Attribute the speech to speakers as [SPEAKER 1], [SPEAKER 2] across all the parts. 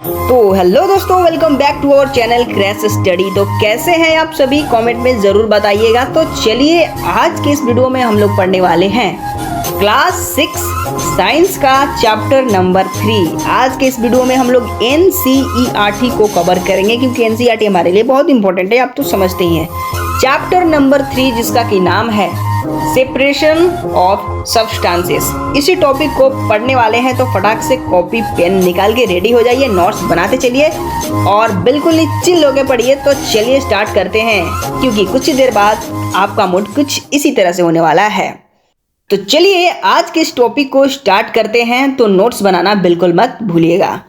[SPEAKER 1] तो हेलो दोस्तों, welcome back to our channel crash study. तो कैसे हैं आप सभी, कमेंट में ज़रूर बताइएगा। तो चलिए आज के इस वीडियो में हम लोग पढ़ने वाले हैं क्लास 6 साइंस का चैप्टर नंबर 3। आज के इस वीडियो में हम लोग एनसीईआरटी को कवर करेंगे, क्योंकि एनसीईआरटी हमारे लिए बहुत इंपॉर्टेंट है, आप तो समझते ही हैं। चैप्टर नंबर 3 जिसका कि नाम है सेपरेशन ऑफ सब्सटेंसेस। इसी टॉपिक को पढ़ने वाले हैं, तो फटाक से कॉपी पेन निकाल के रेडी हो जाइए, नोट्स बनाते चलिए और बिल्कुल ही चिल होकर पढ़िए। तो चलिए स्टार्ट करते हैं, क्योंकि कुछ ही देर बाद आपका मूड कुछ इसी तरह से होने वाला है। तो चलिए आज के इस टॉपिक को स्टार्ट करते हैं, तो नोट्स बनाना बिल्कुल मत भूलिएगा।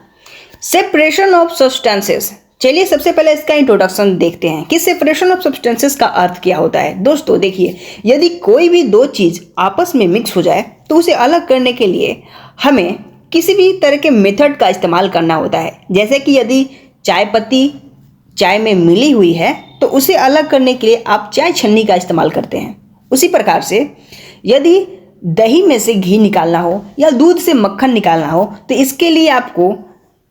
[SPEAKER 1] Separation of substances. चलिए सबसे पहले इसका इंट्रोडक्शन देखते हैं कि सेपरेशन ऑफ सब्सटेंसेस का अर्थ क्या होता है। दोस्तों देखिए, यदि कोई भी दो चीज़ आपस में मिक्स हो जाए तो उसे अलग करने के लिए हमें किसी भी तरह के मेथड का इस्तेमाल करना होता है। जैसे कि यदि चाय पत्ती चाय में मिली हुई है तो उसे अलग करने के लिए आप चाय छन्नी का इस्तेमाल करते हैं। उसी प्रकार से यदि दही में से घी निकालना हो या दूध से मक्खन निकालना हो तो इसके लिए आपको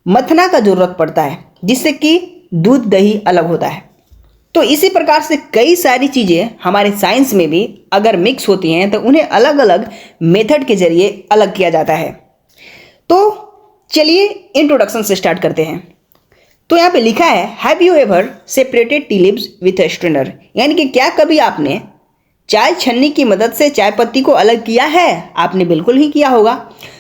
[SPEAKER 1] मथना का ज़रूरत पड़ता है, जिससे कि दूध दही अलग होता है। तो इसी प्रकार से कई सारी चीज़ें हमारे साइंस में भी अगर मिक्स होती हैं तो उन्हें अलग अलग मेथड के जरिए अलग किया जाता है। तो चलिए इंट्रोडक्शन से स्टार्ट करते हैं। तो यहाँ पे लिखा है, have you ever separated tea leaves with a strainer. यानी कि क्या कभी आपने चाय छन्नी की मदद से चाय पत्ती को अलग किया है? आपने बिल्कुल ही किया होगा।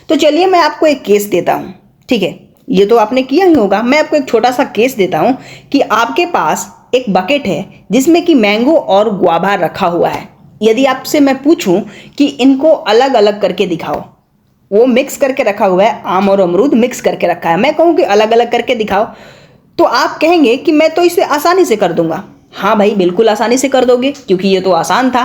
[SPEAKER 1] तो चलिए मैं आपको एक केस देता हूँ, ठीक है, ये तो आपने किया ही होगा। मैं आपको एक छोटा सा केस देता हूँ कि आपके पास एक बकेट है जिसमें कि मैंगो और गुआवा रखा हुआ है। यदि आपसे मैं पूछूं कि इनको अलग अलग करके दिखाओ, वो मिक्स करके रखा हुआ है, आम और अमरूद मिक्स करके रखा है, मैं कहूँ कि अलग अलग करके दिखाओ, तो आप कहेंगे कि मैं तो इसे आसानी से कर दूंगा। हाँ भाई, बिल्कुल आसानी से कर दोगे, क्योंकि ये तो आसान था,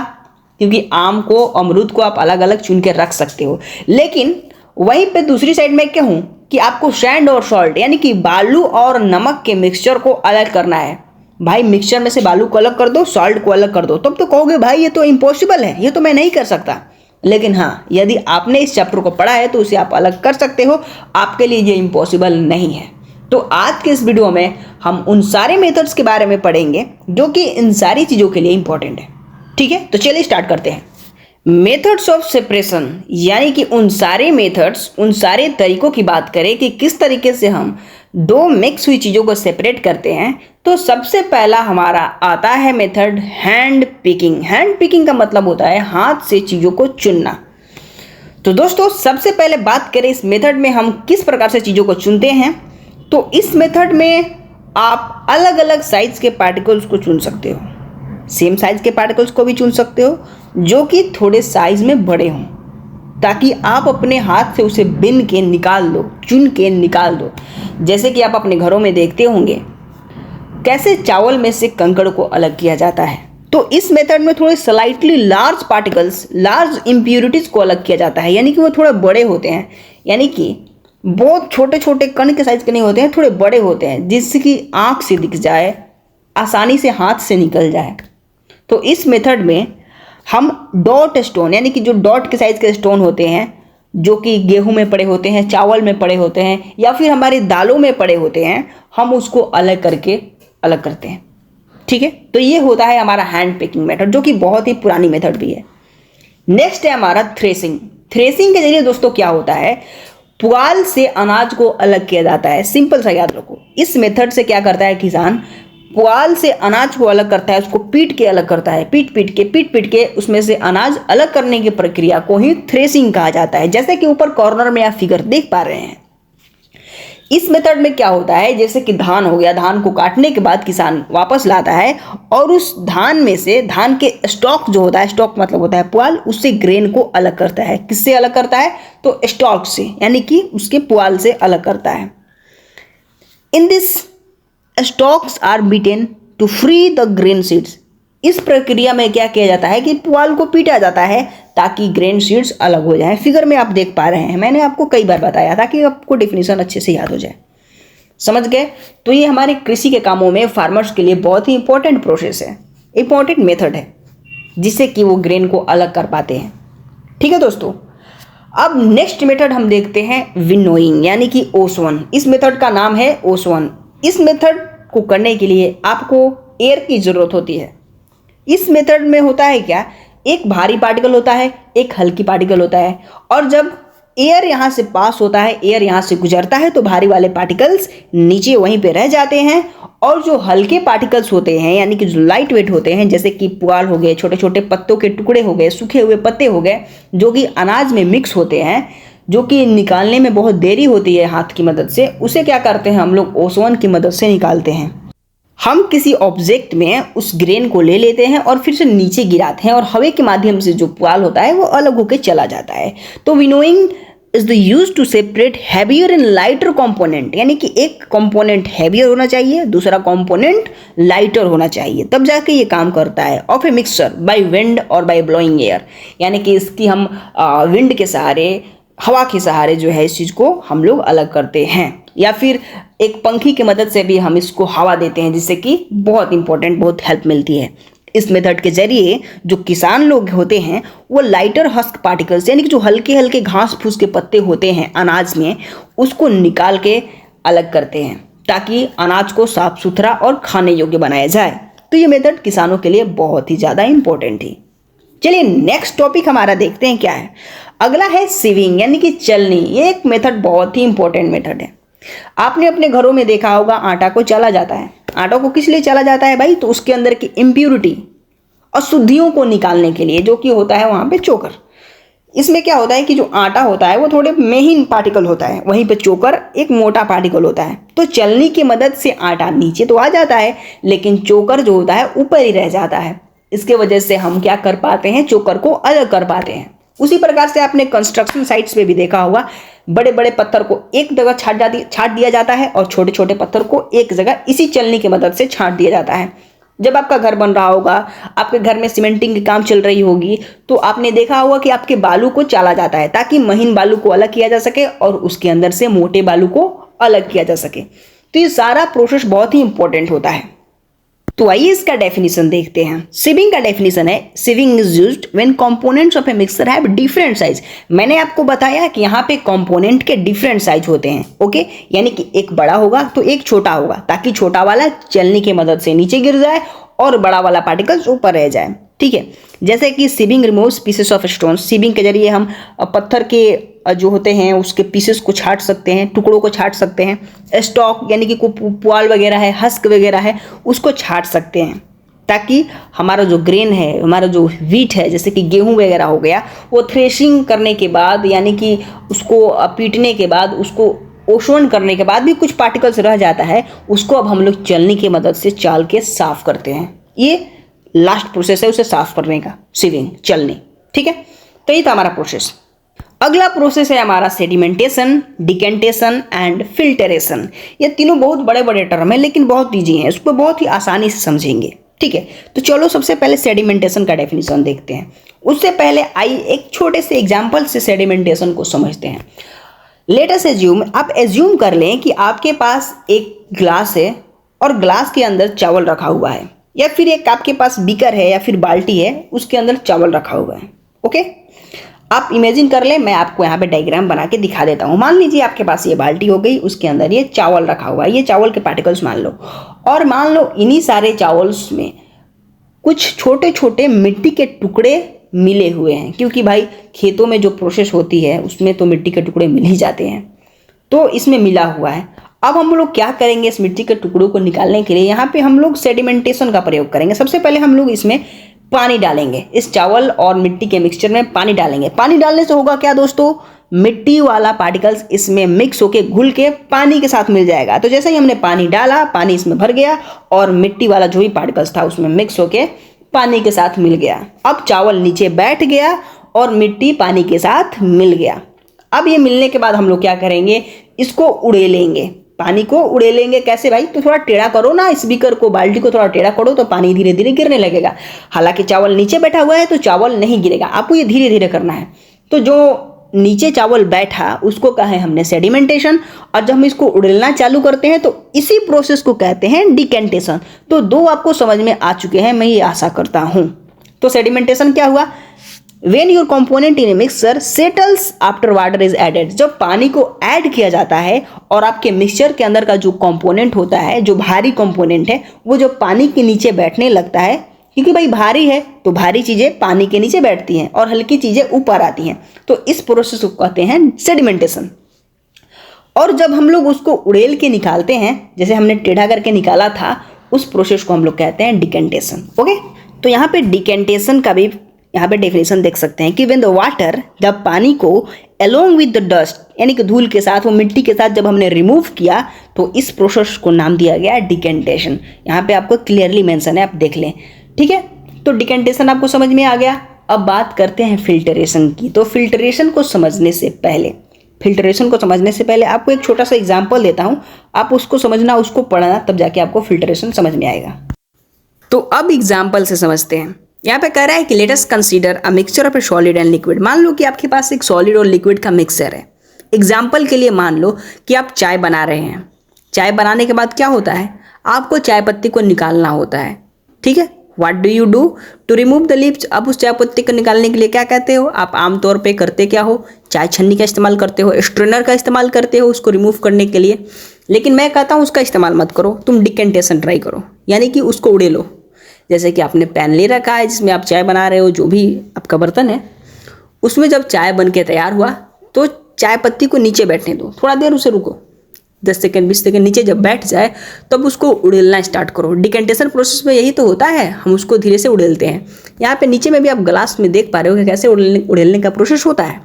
[SPEAKER 1] क्योंकि आम को अमरूद को आप अलग अलग चुन के रख सकते हो। लेकिन वहीं पे दूसरी साइड में कहूँ कि आपको सैंड और सॉल्ट यानी कि बालू और नमक के मिक्सचर को अलग करना है। भाई मिक्सचर में से बालू को अलग कर दो, सॉल्ट को अलग कर दो, तब तो कहोगे भाई ये तो इम्पॉसिबल है, ये तो मैं नहीं कर सकता। लेकिन हाँ, यदि आपने इस चैप्टर को पढ़ा है तो उसे आप अलग कर सकते हो, आपके लिए ये इम्पॉसिबल नहीं है। तो आज के इस वीडियो में हम उन सारे मेथड्स के बारे में पढ़ेंगे जो कि इन सारी चीज़ों के लिए इंपॉर्टेंट है। ठीक है, तो चलिए स्टार्ट करते हैं। मेथड्स ऑफ सेपरेशन, यानी कि उन सारे मेथड्स, उन सारे तरीकों की बात करें कि किस तरीके से हम दो मिक्स हुई चीज़ों को सेपरेट करते हैं, तो सबसे पहला हमारा आता है method hand picking. Hand picking का मतलब होता है हाथ से चीज़ों को चुनना। तो दोस्तों सबसे पहले बात करें इस मेथड में हम किस प्रकार से चीज़ों को चुनते हैं। तो इस मेथड में आप अलग अलग साइज के पार्टिकल्स को चुन सकते हो, सेम साइज के पार्टिकल्स को भी चुन सकते हो जो कि थोड़े साइज में बड़े हों, ताकि आप अपने हाथ से उसे बिन के निकाल दो, चुन के निकाल दो। जैसे कि आप अपने घरों में देखते होंगे कैसे चावल में से कंकड़ को अलग किया जाता है। तो इस मेथड में थोड़े slightly large particles, large impurities को अलग किया जाता है, यानी कि वो थोड़े बड़े होते हैं, यानी कि बहुत छोटे छोटे कण के साइज के नहीं होते हैं, थोड़े बड़े होते हैं, जिससे कि आँख से दिख जाए, आसानी से हाथ से निकल जाए। तो इस मेथड में हम डॉट स्टोन, यानी कि जो डॉट के साइज के स्टोन होते हैं, जो कि गेहूं में पड़े होते हैं, चावल में पड़े होते हैं, या फिर हमारी दालों में पड़े होते हैं, हम उसको अलग करके अलग करते हैं। ठीक है, तो ये होता है हमारा हैंड पिकिंग मेथड, जो कि बहुत ही पुरानी मेथड भी है। नेक्स्ट है हमारा थ्रेसिंग। थ्रेसिंग के जरिए दोस्तों क्या होता है, पुआल से अनाज को अलग किया जाता है। सिंपल सा याद रखो, इस मेथड से क्या करता है किसान, पुआल से अनाज को अलग करता है, उसको पीट के अलग करता है, पीट पीट के उसमें से अनाज अलग करने की प्रक्रिया को ही थ्रेसिंग कहा जाता है। जैसे कि ऊपर कॉर्नर में आप फिगर देख पा रहे हैं। इस मेथड में क्या होता है, जैसे कि धान हो गया, धान को काटने के बाद किसान वापस लाता है और उस धान में से, धान के स्टॉक जो होता है, स्टॉक मतलब होता है पुआल, उससे ग्रेन को अलग करता है। किससे अलग करता है, तो स्टॉक से, यानी कि उसके पुआल से अलग करता है। In this stalks are beaten to free the grain seeds. इस प्रक्रिया में क्या किया जाता है कि पुआल को पीटा जाता है ताकि ग्रेन सीड्स अलग हो जाएं। फिगर में आप देख पा रहे हैं, मैंने आपको कई बार बताया था कि आपको डेफिनेशन अच्छे से याद हो जाए। समझ गए? तो ये हमारे कृषि के कामों में फार्मर्स के लिए बहुत ही इंपॉर्टेंट प्रोसेस है, इंपॉर्टेंट मेथड है, जिससे कि वो ग्रेन को अलग कर पाते हैं। ठीक है दोस्तों, अब नेक्स्ट मेथड हम देखते हैं विनोइंग यानी कि ओसोन। इस मेथड का नाम है ओसोन। इस मेथड को करने के लिए आपको एयर की ज़रूरत होती है। इस मेथड में होता है क्या, एक भारी पार्टिकल होता है, एक हल्की पार्टिकल होता है, और जब एयर यहाँ से पास होता है, एयर यहाँ से गुजरता है, तो भारी वाले पार्टिकल्स नीचे वहीं पे रह जाते हैं, और जो हल्के पार्टिकल्स होते हैं यानी कि जो लाइट वेट होते हैं, जैसे कि पुआल हो गए, छोटे छोटे पत्तों के टुकड़े हो गए, सूखे हुए पत्ते हो गए, जो कि अनाज में मिक्स होते हैं, जो कि निकालने में बहुत देरी होती है हाथ की मदद से, उसे क्या करते हैं हम लोग ओसोन की मदद से निकालते हैं। हम किसी ऑब्जेक्ट में उस ग्रेन को ले लेते हैं और फिर से नीचे गिराते हैं, और हवा के माध्यम से जो पुआल होता है वो अलग होकर चला जाता है। तो winnowing is the use to separate heavier and lighter component, यानी कि एक कंपोनेंट हैवियर होना चाहिए, दूसरा कंपोनेंट लाइटर होना चाहिए, तब जाके ये काम करता है। Of a mixture by wind और बाय ब्लोइंग एयर, यानी कि इसकी हम विंड के सहारे, हवा के सहारे जो है इस चीज़ को हम लोग अलग करते हैं, या फिर एक पंखी की मदद से भी हम इसको हवा देते हैं, जिससे कि बहुत इंपॉर्टेंट, बहुत हेल्प मिलती है। इस मेथड के जरिए जो किसान लोग होते हैं वो लाइटर हस्क पार्टिकल्स, यानी कि जो हल्के हल्के घास फूस के पत्ते होते हैं अनाज में, उसको निकाल के अलग करते हैं, ताकि अनाज को साफ सुथरा और खाने योग्य बनाया जाए। तो ये मेथड किसानों के लिए बहुत ही ज़्यादा इंपॉर्टेंट थी। चलिए नेक्स्ट टॉपिक हमारा देखते हैं क्या है। अगला है सीविंग, यानी कि चलनी। ये एक मेथड बहुत ही इंपॉर्टेंट मेथड है। आपने अपने घरों में देखा होगा, आटा को चला जाता है। आटा को किस लिए चला जाता है भाई? तो उसके अंदर की इम्प्यूरिटी, अशुद्धियों को निकालने के लिए, जो कि होता है वहाँ पे चोकर। इसमें क्या होता है कि जो आटा होता है वो थोड़े महीन पार्टिकल होता है, वहीं पे चोकर एक मोटा पार्टिकल होता है। तो चलनी की मदद से आटा नीचे तो आ जाता है, लेकिन चोकर जो होता है ऊपर ही रह जाता है। इसके वजह से हम क्या कर पाते हैं, चोकर को अलग कर पाते हैं। उसी प्रकार से आपने कंस्ट्रक्शन साइट्स पे भी देखा होगा, बड़े बड़े पत्थर को एक जगह छाट दिया जाता है, और छोटे छोटे पत्थर को एक जगह इसी चलनी की मदद से छाट दिया जाता है। जब आपका घर बन रहा होगा, आपके घर में सीमेंटिंग की काम चल रही होगी, तो आपने देखा होगा कि आपके बालू को चाला जाता है, ताकि महीन बालू को अलग किया जा सके और उसके अंदर से मोटे बालू को अलग किया जा सके। तो ये सारा प्रोसेस बहुत ही इंपॉर्टेंट होता है। तो आइए इसका डेफिनेशन देखते हैं। सिविंग का डेफिनेशन है, sieving is used when components of a mixture have different size. मैंने आपको बताया कि यहाँ पे कंपोनेंट के डिफरेंट साइज होते हैं, ओके, यानी कि एक बड़ा होगा तो एक छोटा होगा, ताकि छोटा वाला चलनी की मदद से नीचे गिर जाए और बड़ा वाला पार्टिकल्स ऊपर रह जाए, ठीक है। जैसे कि सिविंग रिमूव्स पीसेस ऑफ स्टोन, सिविंग के जरिए हम पत्थर के जो होते हैं उसके पीसेस को छाट सकते हैं, टुकड़ों को छाट सकते हैं। स्टॉक यानी कि पुआल वगैरह है, हस्क वगैरह है, उसको छाट सकते हैं, ताकि हमारा जो ग्रेन है, हमारा जो व्हीट है, जैसे कि गेहूं वगैरह हो गया, वो थ्रेशिंग करने के बाद, यानी कि उसको पीटने के बाद, उसको ओशोन करने के बाद भी कुछ पार्टिकल्स रह जाता है, उसको अब हम लोग चलनी की मदद से चाल के साफ करते हैं। ये लास्ट प्रोसेस है उसे साफ करने का, सिविंग, चलनी, ठीक है। तो ये था हमारा प्रोसेस। अगला प्रोसेस है हमारा सेडिमेंटेशन, डिकेंटेशन एंड फिल्टरेशन। ये तीनों बहुत बड़े बड़े टर्म है, लेकिन बहुत ईजी हैं, इसको बहुत ही आसानी से समझेंगे, ठीक है। तो चलो सबसे पहले सेडिमेंटेशन का डेफिनेशन देखते हैं। उससे पहले आइए एक छोटे से एग्जाम्पल से सेडिमेंटेशन को समझते हैं। लेट अस एज्यूम, आप एज्यूम कर लें कि आपके पास एक ग्लास है और ग्लास के अंदर चावल रखा हुआ है, या फिर एक आपके पास बीकर है या फिर बाल्टी है, उसके अंदर चावल रखा हुआ है, ओके। आप इमेजिन कर लें, मैं आपको यहाँ पे डायग्राम बना के दिखा देता हूँ। मान लीजिए आपके पास ये बाल्टी हो गई, उसके अंदर ये चावल रखा हुआ है, ये चावल के पार्टिकल्स मान लो, और मान लो इन्हीं सारे चावल्स में कुछ छोटे छोटे मिट्टी के टुकड़े मिले हुए हैं, क्योंकि भाई खेतों में जो प्रोसेस होती है उसमें तो मिट्टी के टुकड़े मिल ही जाते हैं, तो इसमें मिला हुआ है। अब हम लोग क्या करेंगे, इस मिट्टी के टुकड़ों को निकालने के लिए यहाँ पे हम लोग सेडिमेंटेशन का प्रयोग करेंगे। सबसे पहले हम लोग इसमें पानी डालेंगे, इस चावल और मिट्टी के मिक्सचर में पानी डालेंगे। पानी डालने से होगा क्या दोस्तों, मिट्टी वाला पार्टिकल्स इसमें मिक्स होके घुल के पानी के साथ मिल जाएगा। तो जैसे ही हमने पानी डाला, पानी इसमें भर गया और मिट्टी वाला जो भी पार्टिकल्स था उसमें मिक्स होके पानी के साथ मिल गया। अब चावल नीचे बैठ गया और मिट्टी पानी के साथ मिल गया। अब ये मिलने के बाद हम लोग क्या करेंगे, इसको उड़ेलेंगे, पानी को उड़ेलेंगे। कैसे भाई, तो थोड़ा टेढ़ा करो ना इस बीकर को, बाल्टी को थोड़ा टेढ़ा करो तो पानी धीरे धीरे गिरने लगेगा। हालांकि चावल नीचे बैठा हुआ है तो चावल नहीं गिरेगा, आपको ये धीरे धीरे करना है। तो जो नीचे चावल बैठा उसको कहा है हमने सेडिमेंटेशन, और जब हम इसको उड़ेलना चालू करते हैं तो इसी प्रोसेस को कहते हैं डिकेंटेशन। तो दो आपको समझ में आ चुके हैं, मैं ये आशा करता हूँ। तो सेडिमेंटेशन क्या हुआ, When your component in a mixture settles after water is added, जब पानी को ऐड किया जाता है और आपके मिक्सचर के अंदर का जो कंपोनेंट होता है, जो भारी कंपोनेंट है, वो जब पानी के नीचे बैठने लगता है, क्योंकि भाई भारी है तो भारी चीज़ें पानी के नीचे बैठती हैं और हल्की चीज़ें ऊपर आती हैं, तो इस प्रोसेस को कहते हैं सेडिमेंटेशन। और जब हम लोग उसको उड़ेल के निकालते हैं, जैसे हमने टेढ़ा करके निकाला था, उस प्रोसेस को हम लोग कहते हैं डिकेंटेशन। ओके, तो यहाँ पे डिकेंटेशन का भी यहाँ पे डेफिनेशन देख सकते हैं कि व्हेन द वाटर, जब पानी को अलोंग विद द डस्ट, यानी कि धूल के साथ, वो मिट्टी के साथ जब हमने रिमूव किया, तो इस प्रोसेस को नाम दिया गया डिकेंटेशन। यहाँ पे आपको क्लियरली मेंशन है, आप देख लें। ठीक है, तो डिकेंटेशन आपको समझ में आ गया। अब बात करते हैं फिल्टरेशन की। तो फिल्टरेशन को समझने से पहले आपको एक छोटा सा एग्जाम्पल देता हूँ, आप उसको समझना, उसको पढ़ना, तब जाके आपको फिल्टरेशन समझ में आएगा। तो अब एग्जाम्पल से समझते हैं। यहाँ पे कह रहा है कि let us consider a mixture of A solid and liquid. मान लो कि आपके पास एक सॉलिड और लिक्विड का मिक्सचर है। एग्जाम्पल के लिए मान लो कि आप चाय बना रहे हैं। चाय बनाने के बाद क्या होता है, आपको चाय पत्ती को निकालना होता है। ठीक है, what do you do to remove the leaves. अब उस चाय पत्ती को निकालने के लिए क्या कहते हो आप, आमतौर पे करते क्या हो, चाय छन्नी का इस्तेमाल करते हो, स्ट्रेनर का इस्तेमाल करते हो उसको रिमूव करने के लिए। लेकिन मैं कहता हूँ उसका इस्तेमाल मत करो, तुम डिकेंटेशन ट्राई करो, यानी कि उसको उड़े लो। जैसे कि आपने पैन ले रखा है जिसमें आप चाय बना रहे हो, जो भी आपका बर्तन है, उसमें जब चाय बन के तैयार हुआ तो चाय पत्ती को नीचे बैठने दो, थोड़ा देर उसे रुको, 10 सेकंड 20 सेकंड नीचे जब बैठ जाए तब उसको उड़ेलना स्टार्ट करो। डिकेंटेशन प्रोसेस में यही तो होता है, हम उसको धीरे से उड़ेलते हैं। यहाँ पे नीचे में भी आप ग्लास में देख पा रहे हो कि कैसे उड़ेलने का प्रोसेस होता है।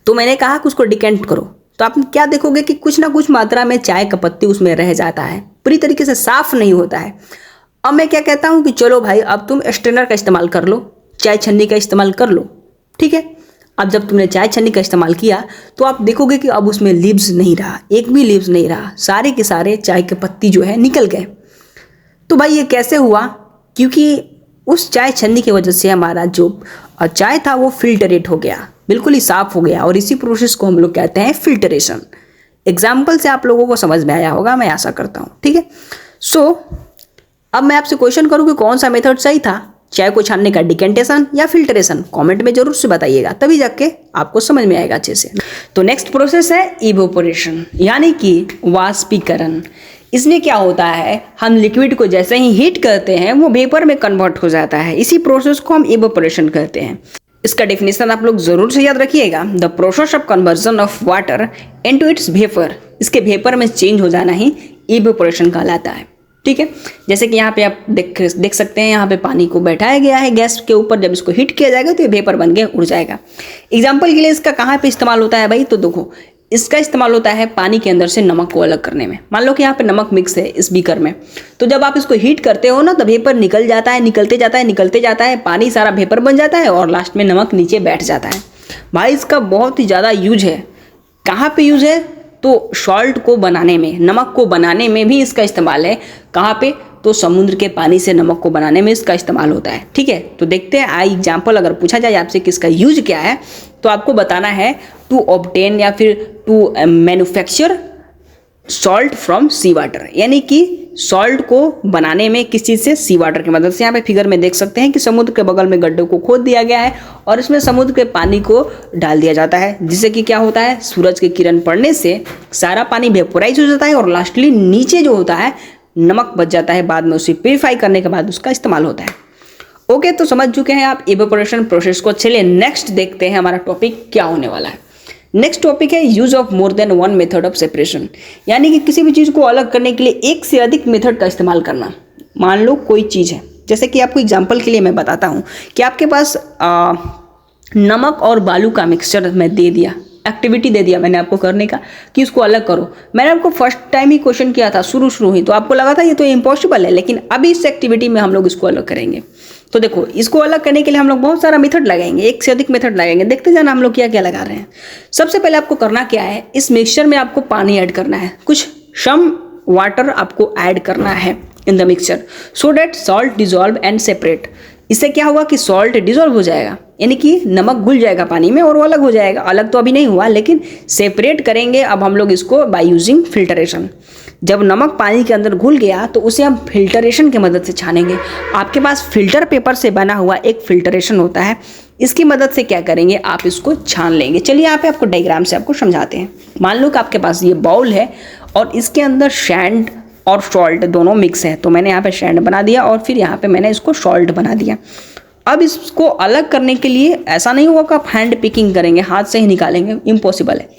[SPEAKER 1] तो मैंने कहा कि उसको डिकेंट करो, तो आप क्या देखोगे कि कुछ ना कुछ मात्रा में चाय का पत्ती उसमें रह जाता है, पूरी तरीके से साफ नहीं होता है। अब मैं क्या कहता हूँ कि चलो भाई अब तुम स्ट्रेनर का इस्तेमाल कर लो, चाय छन्नी का इस्तेमाल कर लो। ठीक है, अब जब तुमने चाय छन्नी का इस्तेमाल किया तो आप देखोगे कि अब उसमें लीव्स नहीं रहा, एक भी लीव्स नहीं रहा, सारे के सारे चाय के पत्ती जो है निकल गए। तो भाई ये कैसे हुआ, क्योंकि उस चाय छन्नी की वजह से हमारा जो चाय था वो फिल्टरेट हो गया, बिल्कुल ही साफ हो गया, और इसी प्रोसेस को हम लोग कहते हैं फिल्टरेशन। एग्जाम्पल से आप लोगों को समझ में आया होगा, मैं आशा करता हूँ। ठीक है, सो अब मैं आपसे क्वेश्चन करूँ कि कौन सा मेथड सही था, चाय को छानने का, डिकेंटेशन या फिल्टरेशन। कमेंट में जरूर से बताइएगा, तभी जाके आपको समझ में आएगा अच्छे से। तो नेक्स्ट प्रोसेस है इवोपोरेशन, यानी कि वाष्पीकरण। इसमें क्या होता है, हम लिक्विड को जैसे ही हीट करते हैं वो वेपर में कन्वर्ट हो जाता है, इसी प्रोसेस को हम इवोपोरेशन कहते हैं। इसका डेफिनेशन आप लोग जरूर से याद रखिएगा, the process of conversion of water into its vapour. इसके वेपर में चेंज हो जाना ही इवोपोरेशन कहलाता है। ठीक है, जैसे कि यहाँ पे आप देख सकते हैं, यहाँ पे पानी को बैठाया गया है गैस के ऊपर, जब इसको हीट किया जाएगा तो ये वेपर बन के उड़ जाएगा। एग्जाम्पल के लिए इसका कहाँ पे इस्तेमाल होता है भाई, तो देखो इसका इस्तेमाल होता है पानी के अंदर से नमक को अलग करने में। मान लो कि यहाँ पे नमक मिक्स है इस बीकर में, तो जब आप इसको हीट करते हो ना तो वेपर निकल जाता है, निकलते जाता है, पानी सारा वेपर बन जाता है और लास्ट में नमक नीचे बैठ जाता है। भाई इसका बहुत ही ज़्यादा यूज है। कहाँ पे यूज है, तो सॉल्ट को बनाने में, नमक को बनाने में भी इसका इस्तेमाल है। कहाँ पे, तो समुद्र के पानी से नमक को बनाने में इसका इस्तेमाल होता है। ठीक है, तो देखते हैं आई एग्जाम्पल अगर पूछा जाए आपसे कि इसका यूज क्या है, तो आपको बताना है टू ऑब्टेन या फिर to manufacture salt from sea water, यानी कि सॉल्ट को बनाने में किस चीज़ से, सी वाटर की मदद से। यहाँ पे फिगर में देख सकते हैं कि समुद्र के बगल में गड्ढे को खोद दिया गया है और इसमें समुद्र के पानी को डाल दिया जाता है, जिससे कि क्या होता है, सूरज की किरण पड़ने से सारा पानी वेपोराइज हो जाता है और लास्टली नीचे जो होता है नमक बच जाता है, बाद में उसे प्यूरिफाई करने के बाद उसका इस्तेमाल होता है। ओके, तो समझ चुके हैं आप इवेपोरेशन प्रोसेस को। चलिए नेक्स्ट देखते हैं हमारा टॉपिक क्या होने वाला है। नेक्स्ट टॉपिक है use of more than one method of separation, यानी कि किसी भी चीज़ को अलग करने के लिए एक से अधिक मेथड का इस्तेमाल करना। मान लो कोई चीज़ है, जैसे कि आपको एग्जांपल के लिए मैं बताता हूँ कि आपके पास नमक और बालू का मिक्सचर मैं दे दिया, एक्टिविटी दे दिया मैंने आपको करने का कि इसको अलग करो। मैंने आपको फर्स्ट टाइम ही क्वेश्चन किया था, शुरू ही, तो आपको लगा था ये तो इम्पॉसिबल है, लेकिन अभी इस एक्टिविटी में हम लोग इसको अलग करेंगे। तो देखो, इसको अलग करने के लिए हम लोग बहुत सारा मेथड लगाएंगे, एक से अधिक मेथड लगाएंगे। देखते जाना हम लोग क्या क्या लगा रहे हैं। सबसे पहले आपको करना क्या है, इस मिक्सचर में आपको पानी ऐड करना है, कुछ सम वाटर आपको ऐड करना है in the mixture so that salt dissolve and separate. इससे क्या होगा कि सॉल्ट डिजॉल्व हो जाएगा, यानी कि नमक घुल जाएगा पानी में और वो अलग हो जाएगा। अलग तो अभी नहीं हुआ, लेकिन सेपरेट करेंगे अब हम लोग इसको बाय यूजिंग फिल्टरेशन। जब नमक पानी के अंदर घुल गया तो उसे हम फिल्टरेशन की मदद से छानेंगे। आपके पास फिल्टर पेपर से बना हुआ एक फिल्टरेशन होता है, इसकी मदद से क्या करेंगे, आप इसको छान लेंगे। चलिए यहाँ पे आपको डायग्राम से आपको समझाते हैं। मान लो कि आपके पास ये बाउल है और इसके अंदर सैंड और सॉल्ट दोनों मिक्स है, तो मैंने यहाँ पे सैंड बना दिया और फिर यहाँ पे मैंने इसको सॉल्ट बना दिया। अब इसको अलग करने के लिए ऐसा नहीं होगा कि आप हैंड पिकिंग करेंगे, हाथ से ही निकालेंगे, इम्पॉसिबल है।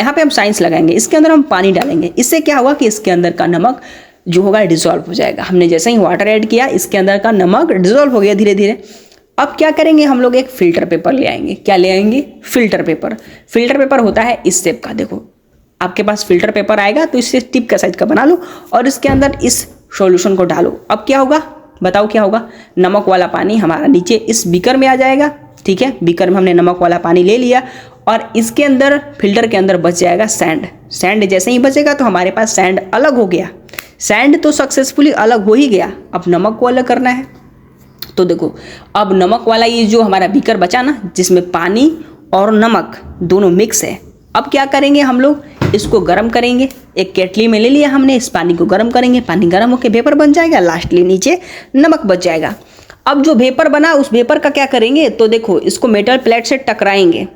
[SPEAKER 1] यहाँ पे हम साइंस लगाएंगे, इसके अंदर हम पानी डालेंगे। इससे क्या होगा कि इसके अंदर का नमक जो होगा डिजॉल्व हो जाएगा। हमने जैसे ही वाटर ऐड किया, इसके अंदर का नमक डिजॉल्व हो गया धीरे धीरे। अब क्या करेंगे, हम लोग एक फिल्टर पेपर ले आएंगे। क्या ले आएंगे, फिल्टर पेपर। फिल्टर पेपर होता है इस शेप का, देखो आपके पास फिल्टर पेपर आएगा तो इससे टिप का साइज का बना लो और इसके अंदर इस सॉल्यूशन को डालो। अब क्या होगा, बताओ क्या होगा, नमक वाला पानी हमारा नीचे इस बीकर में आ जाएगा। ठीक है, बीकर में हमने नमक वाला पानी ले लिया और इसके अंदर फिल्टर के अंदर बच जाएगा सैंड। सैंड जैसे ही बचेगा तो हमारे पास सैंड अलग हो गया। सैंड तो सक्सेसफुली अलग हो ही गया, अब नमक को अलग करना है। तो देखो अब नमक वाला ये जो हमारा बीकर बचा ना, जिसमें पानी और नमक दोनों मिक्स है, अब क्या करेंगे हम लोग, इसको गर्म करेंगे। एक केटली में ले लिया हमने, इस पानी को गर्म करेंगे। पानी गर्म होकर वेपर बन जाएगा, लास्टली नीचे नमक बच जाएगा। अब जो वेपर बना उस वेपर का क्या करेंगे, तो देखो इसको मेटल प्लेट से टकराएंगे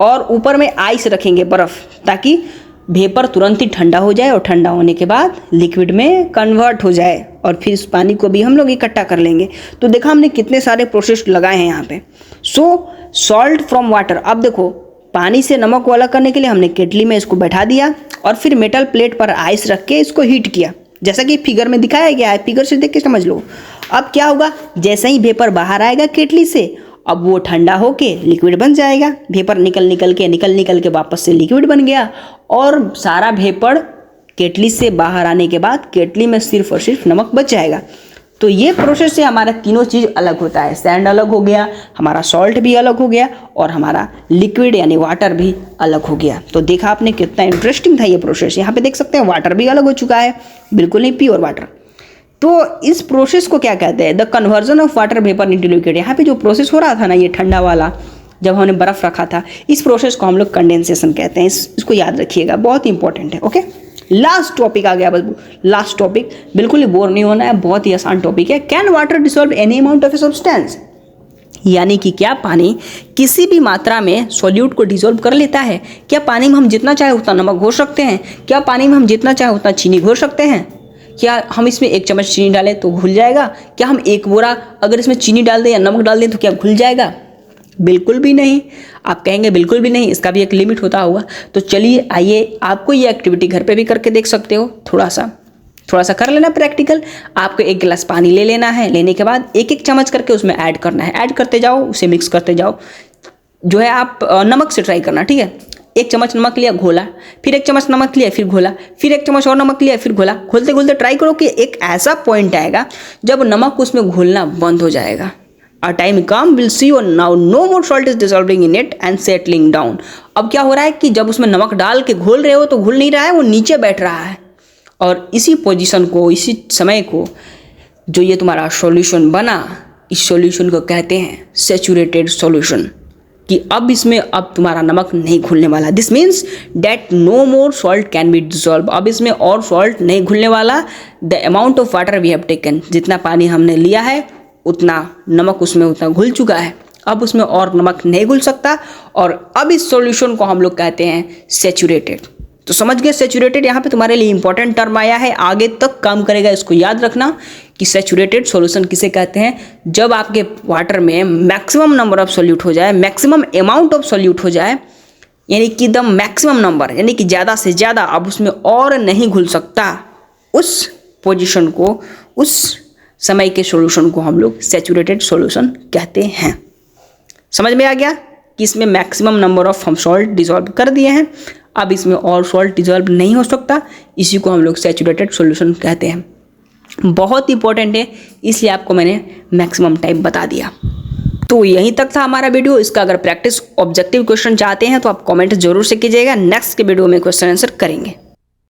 [SPEAKER 1] और ऊपर में आइस रखेंगे, बर्फ़, ताकि वेपर तुरंत ही ठंडा हो जाए और ठंडा होने के बाद लिक्विड में कन्वर्ट हो जाए और फिर इस पानी को भी हम लोग इकट्ठा कर लेंगे। तो देखा हमने कितने सारे प्रोसेस लगाए हैं यहाँ पे। सो सॉल्ट फ्रॉम वाटर। अब देखो पानी से नमक को अलग करने के लिए हमने केटली में इसको बैठा दिया और फिर मेटल प्लेट पर आइस रख के इसको हीट किया, जैसा कि फिगर में दिखाया गया है। फिगर से देख के समझ लो। अब क्या होगा, जैसे ही वेपर बाहर आएगा केटली से, अब वो ठंडा होके लिक्विड बन जाएगा। वेपर निकल के वापस से लिक्विड बन गया और सारा वेपर केटली से बाहर आने के बाद केटली में सिर्फ और सिर्फ नमक बच जाएगा। तो ये प्रोसेस से हमारा तीनों चीज़ अलग होता है। सैंड अलग हो गया, हमारा सॉल्ट भी अलग हो गया और हमारा लिक्विड यानी वाटर भी अलग हो गया। तो देखा आपने कितना इंटरेस्टिंग था ये प्रोसेस। यहाँ पे देख सकते हैं वाटर भी अलग हो चुका है, बिल्कुल नहीं प्योर वाटर। तो इस प्रोसेस को क्या कहते हैं, the conversion of water vapour into liquid. यहाँ पे जो प्रोसेस हो रहा था ना, ये ठंडा वाला, जब हमने बर्फ़ रखा था, इस प्रोसेस को हम लोग कंडेंसेशन कहते हैं। इसको याद रखिएगा, बहुत इंपॉर्टेंट है। ओके, लास्ट टॉपिक आ गया, बस लास्ट टॉपिक, बिल्कुल ही बोर नहीं होना है, बहुत ही आसान टॉपिक है। Can water dissolve any amount of a substance, यानी कि क्या पानी किसी भी मात्रा में सॉल्यूट को डिसॉल्व कर लेता है। क्या पानी में हम जितना चाहे उतना नमक घोल सकते हैं, क्या पानी में हम जितना चाहे उतना चीनी घोल सकते हैं, क्या हम इसमें 1 चम्मच चीनी डालें तो घुल जाएगा, क्या हम 1 बोरा अगर इसमें चीनी डाल दें या नमक डाल दें तो क्या घुल जाएगा, बिल्कुल भी नहीं। आप कहेंगे बिल्कुल भी नहीं, इसका भी एक लिमिट होता होगा। तो चलिए आइए, आपको ये एक्टिविटी घर पे भी करके देख सकते हो। थोड़ा सा कर लेना प्रैक्टिकल। आपको 1 गिलास पानी ले लेना है, लेने के बाद 1-1 चम्मच करके उसमें ऐड करना है, ऐड करते जाओ, उसे मिक्स करते जाओ। जो है आप नमक से ट्राई करना, ठीक है। 1 चम्मच नमक लिया, घोला, फिर 1 चम्मच नमक लिया, फिर घोला, फिर 1 चम्मच और नमक लिया, फिर घोला। घोलते घोलते ट्राई करो कि एक ऐसा पॉइंट आएगा जब नमक उसमें घोलना बंद हो जाएगा। A time come will see you now no more salt is dissolving in it and settling down। अब क्या हो रहा है कि जब उसमें नमक डाल के घोल रहे हो तो घुल नहीं रहा है, वो नीचे बैठ रहा है। और इसी पोजीशन को, इसी समय को, जो ये तुम्हारा सॉल्यूशन बना, इस सॉल्यूशन को कहते हैं सैचुरेटेड सॉल्यूशन। कि अब तुम्हारा नमक नहीं घुलने वाला। This means that no more salt can be dissolve. अब इसमें और सॉल्ट नहीं घुलने वाला। The amount of water we have taken, जितना पानी हमने लिया है उतना नमक उसमें उतना घुल चुका है, अब उसमें और नमक नहीं घुल सकता। और अब इस सॉल्यूशन को हम लोग कहते हैं सैचुरेटेड। तो समझ गए, सैचुरेटेड यहाँ पे तुम्हारे लिए इंपॉर्टेंट टर्म आया है, आगे तक काम करेगा। इसको याद रखना कि सैचुरेटेड सॉल्यूशन किसे कहते हैं, जब आपके वाटर में मैक्सिमम नंबर ऑफ सॉल्यूट हो जाए, मैक्सिमम अमाउंट ऑफ सॉल्यूट हो जाए, यानी कि द मैक्सिमम नंबर, यानी कि ज़्यादा से ज़्यादा अब उसमें और नहीं घुल सकता। उस पोजिशन को, उस समय के सॉल्यूशन को हम लोग सैचुरेटेड सॉल्यूशन कहते हैं। समझ में आ गया कि इसमें मैक्सिमम नंबर ऑफ हम सॉल्ट डिसॉल्व कर दिए हैं, अब इसमें और सॉल्ट डिसॉल्व नहीं हो सकता, इसी को हम लोग सैचुरेटेड सॉल्यूशन कहते हैं। बहुत इंपॉर्टेंट है, इसलिए आपको मैंने मैक्सिमम टाइप बता दिया। तो यहीं तक था हमारा वीडियो। इसका अगर प्रैक्टिस ऑब्जेक्टिव क्वेश्चन चाहते हैं तो आप कमेंट जरूर से कीजिएगा, नेक्स्ट के वीडियो में क्वेश्चन आंसर करेंगे।